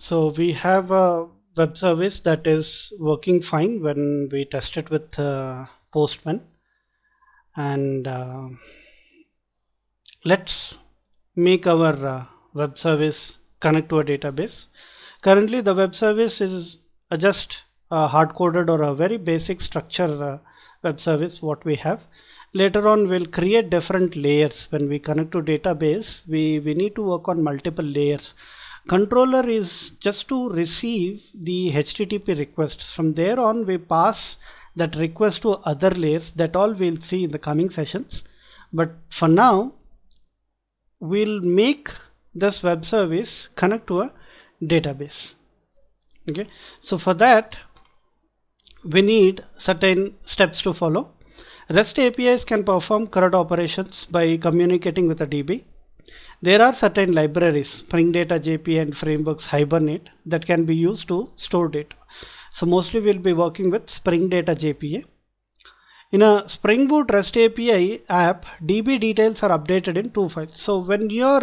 So we have a web service that is working fine when we test it with Postman, and let's make our web service connect to a database. Currently the web service is just hard-coded or a very basic structure web service what we have. Later on we'll create different layers. When we connect to database, we need to work on multiple layers. Controller is just to receive the HTTP requests. From there on we pass that request to other layers. That all we'll see in the coming sessions, but for now we'll make this web service connect to a database. Okay, so for that we need certain steps to follow. REST APIs can perform CRUD operations by communicating with a DB. There are certain libraries, Spring Data JPA and frameworks Hibernate, that can be used to store data. So mostly we'll be working with Spring Data JPA. In a Spring Boot REST API app, DB details are updated in 2 files. So when your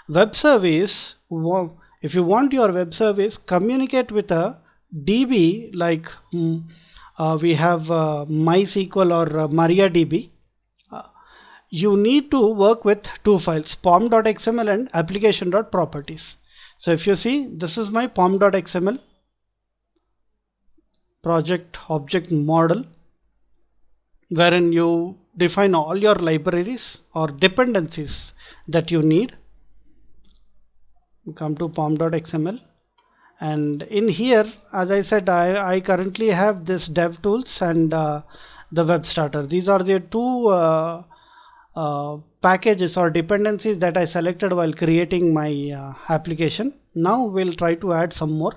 web service, if you want your web service communicate with a DB like we have MySQL or MariaDB, you need to work with 2 files, pom.xml and application.properties. So if you see, this is my pom.xml project object model, wherein you define all your libraries or dependencies that you need. Come to pom.xml, and in here, as I said, I currently have this dev tools and the web starter. These are the two packages or dependencies that I selected while creating my application. Now we'll try to add some more.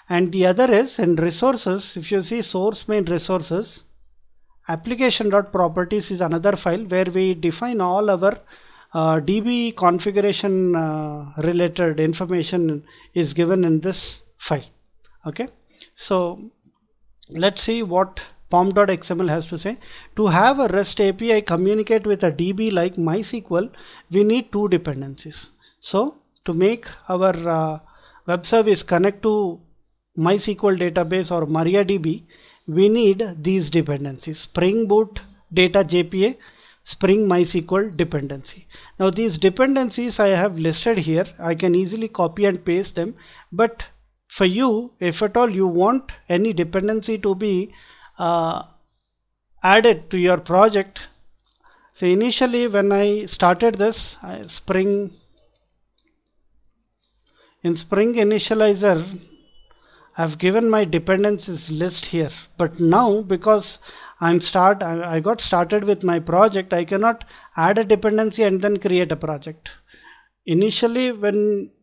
And the other is in resources. If you see source main resources, application.properties is another file where we define all our DB configuration related information is given in this file. Okay, so let's see what pom.xml has to say. To have a REST API communicate with a DB like MySQL, we need 2 dependencies. So to make our web service connect to MySQL database or MariaDB, we need these dependencies: Spring Boot Data JPA, Spring MySQL dependency. Now these dependencies I have listed here. I can easily copy and paste them, but for you, if at all you want any dependency to be added to your project, so initially when I started this in Spring Initializer, I've given my dependencies list here, but now because I got started with my project, I cannot add a dependency and then create a project. Initially,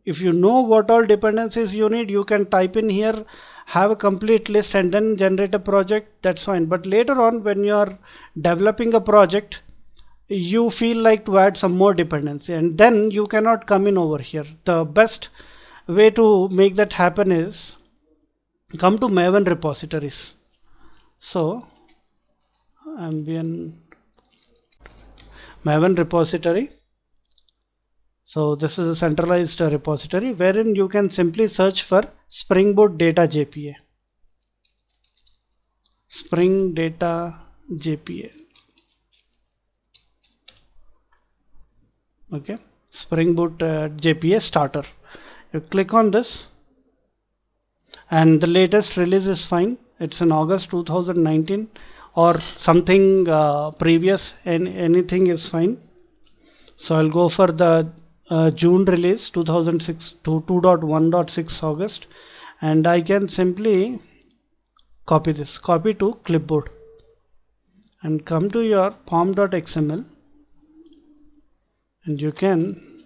if you know what all dependencies you need, you can type in here, have a complete list and then generate a project. That's fine. But later on, when you are developing a project, you feel like to add some more dependency, and then you cannot come in over here. The best way to make that happen is come to Maven repositories. So Maven repository. So this is a centralized repository wherein you can simply search for Spring Boot Data JPA. Spring Data JPA. Okay, Spring Boot JPA starter. You click on this, and the latest release is fine. It's in August 2019 or something previous, and anything is fine. So I'll go for the June release 2006 to 2.1.6 August, and I can simply copy to clipboard and come to your pom.xml, and you can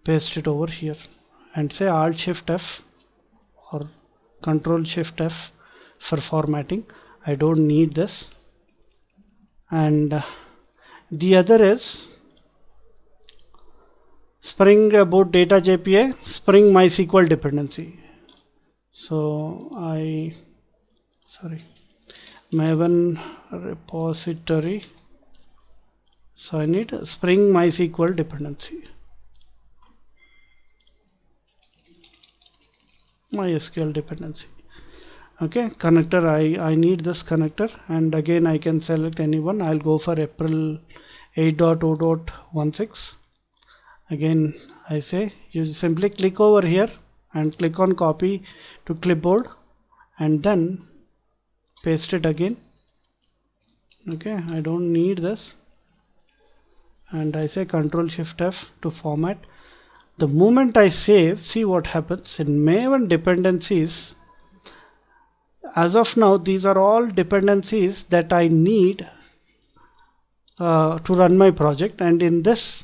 paste it over here and say Alt Shift F or Control Shift F for formatting. I don't need this. And the other is Spring Boot Data JPA, Spring MySQL dependency. So Maven repository. So I need a Spring MySQL dependency. MySQL dependency. Okay, connector, I need this connector, and again I can select anyone. I'll go for April 8.0.16. Again I say you simply click over here and click on copy to clipboard and then paste it again. Okay, I don't need this, and I say Control Shift F to format. The moment I save, see what happens in Maven dependencies. As of now, these are all dependencies that I need to run my project, and in this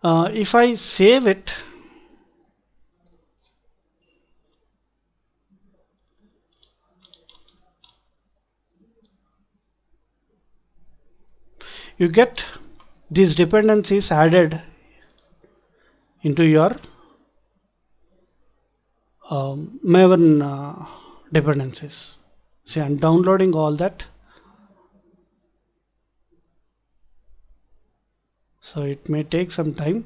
if I save it, you get these dependencies added into your Maven dependencies. See, I'm downloading all that, so it may take some time.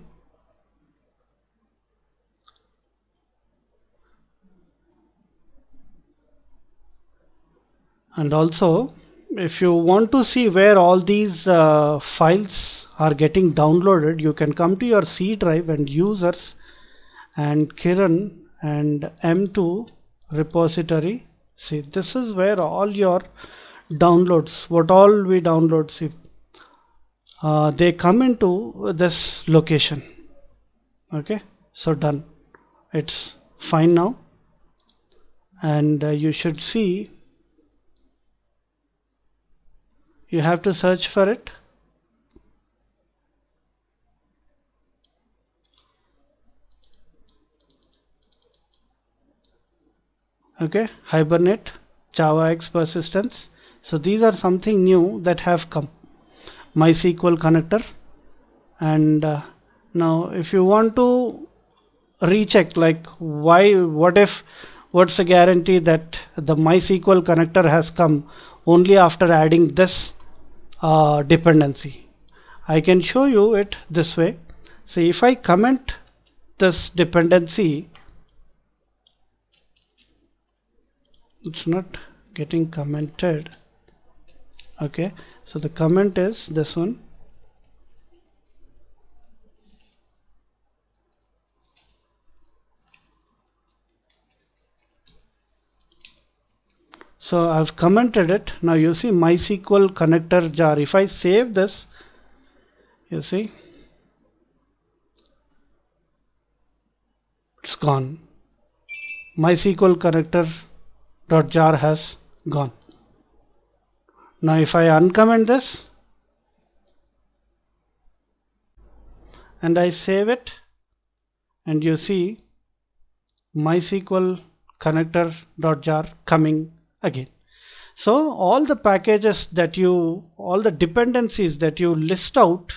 And also, if you want to see where all these files are getting downloaded, you can come to your C drive and users and Kiran and M2 repository. See, this is where all your downloads, what all we download, see, they come into this location. Okay, so done, it's fine now, and you should see, you have to search for it. Okay, Hibernate, JavaX persistence. So these are something new that have come. MySQL connector, and now if you want to recheck, like what's the guarantee that the MySQL connector has come only after adding this dependency? I can show you it this way. See, if I comment this dependency, it's not getting commented. Okay, so the comment is this one. So I've commented it. Now you see MySQL connector jar. If I save this, you see it's gone. MySQL connector dot jar has gone. Now if I uncomment this and I save it, and you see MySQL connector dot jar coming again. So all the packages that all the dependencies that you list out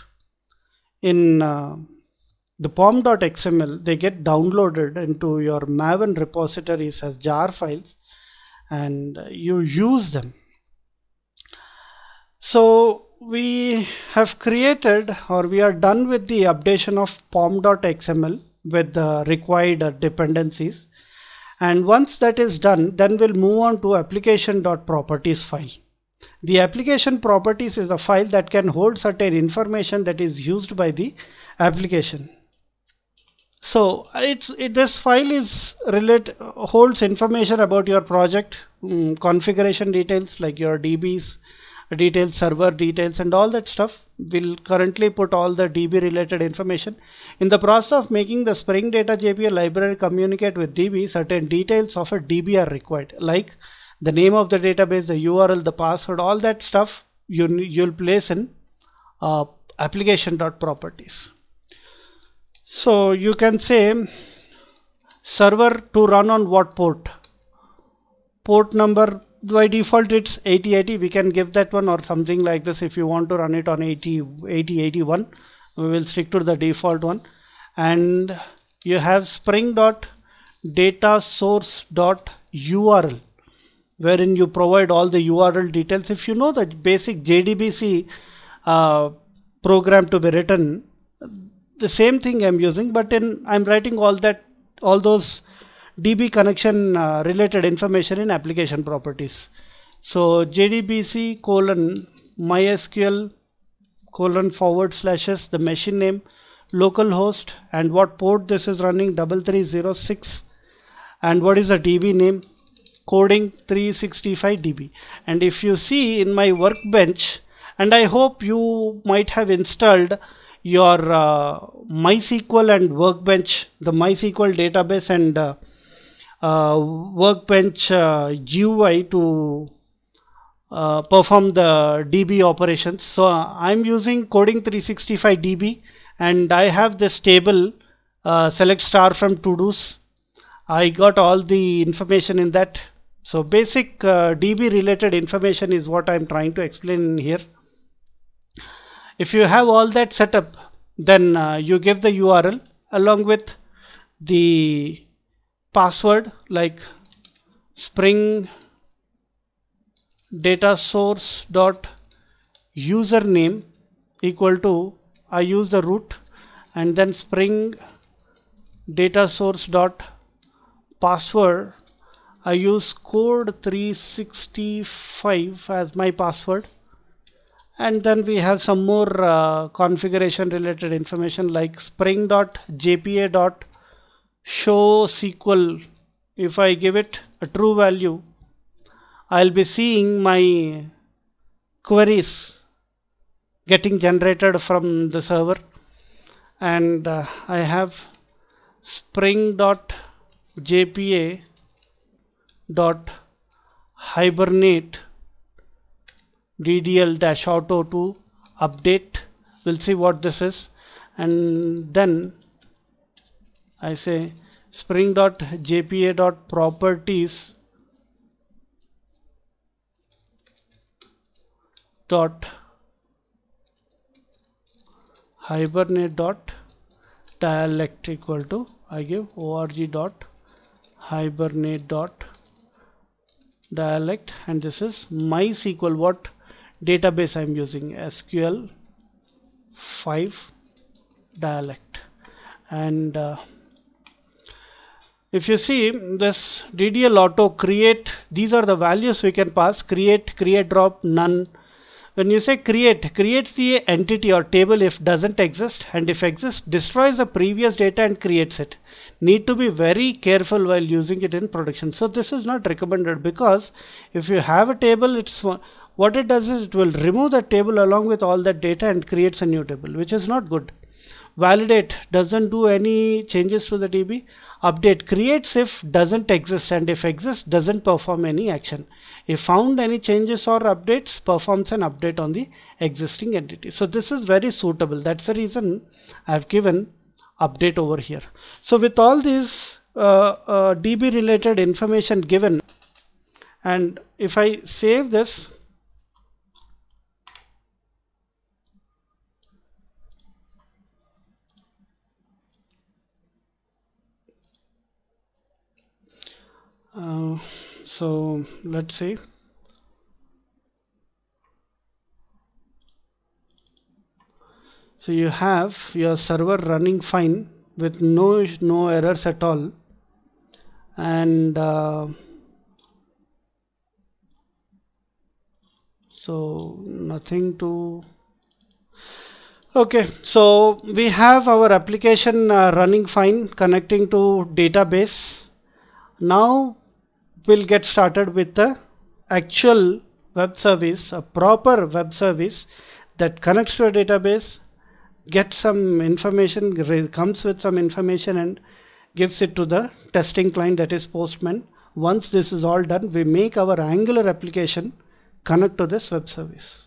in the pom.xml, they get downloaded into your Maven repositories as jar files, and you use them. So we have created, or we are done with the updation of pom.xml with the required dependencies, and once that is done, then we'll move on to application.properties file. The application properties is a file that can hold certain information that is used by the application. So this file holds information about your project, configuration details like your DBs details, server details, and all that stuff. We'll currently put all the DB related information. In the process of making the Spring Data JPA library communicate with DB, certain details of a DB are required, like the name of the database, the URL, the password, all that stuff you'll place in application.properties. So you can say server to run on what port number. By default it's 8080, we can give that one, or something like this. If you want to run it on 8081, we will stick to the default one. And you have spring.datasource.url, wherein you provide all the URL details. If you know the basic JDBC program to be written, the same thing I'm using, but I'm writing all those DB connection related information in application properties. So JDBC colon MySQL colon // the machine name, localhost, and what port this is running, 3306, and what is the DB name, coding 365 DB. And if you see in my workbench, and I hope you might have installed your MySQL and Workbench, the MySQL database and Workbench GUI to perform the DB operations. So I'm using coding 365 DB, and I have this table select star from to dos. I got all the information in that. So basic DB related information is what I'm trying to explain here. If you have all that set up, then you give the URL along with the password, like spring data source dot username equal to, I use the root, and then spring data source dot password, I use code 365 as my password. And then we have some more configuration related information like spring.jpa.showSQL. If I give it a true value, I'll be seeing my queries getting generated from the server. And I have spring.jpa.hibernate ddl-auto to update. We'll see what this is. And then I say spring.jpa.properties dot hibernate dot dialect equal to, I give org dot hibernate dot dialect, and this is MySQL, what database I'm using, SQL 5 dialect. And if you see this DDL auto create, these are the values we can pass: create, create drop, none. When you say create, creates the entity or table if doesn't exist, and if exists, destroys the previous data and creates it. Need to be very careful while using it in production. So this is not recommended, because if you have a table, it's what it does is it will remove the table along with all that data and creates a new table, which is not good. Validate doesn't do any changes to the DB. Update creates if doesn't exist, and if exists doesn't perform any action. If found any changes or updates, performs an update on the existing entity. So this is very suitable. That's the reason I've given update over here. So with all these DB related information given, and if I save this, so let's see. So you have your server running fine with no errors at all, and so nothing to. Okay, so we have our application running fine, connecting to database. Now we'll get started with the actual web service, a proper web service that connects to a database, gets some information, comes with some information, and gives it to the testing client, that is Postman. Once this is all done, we make our Angular application connect to this web service.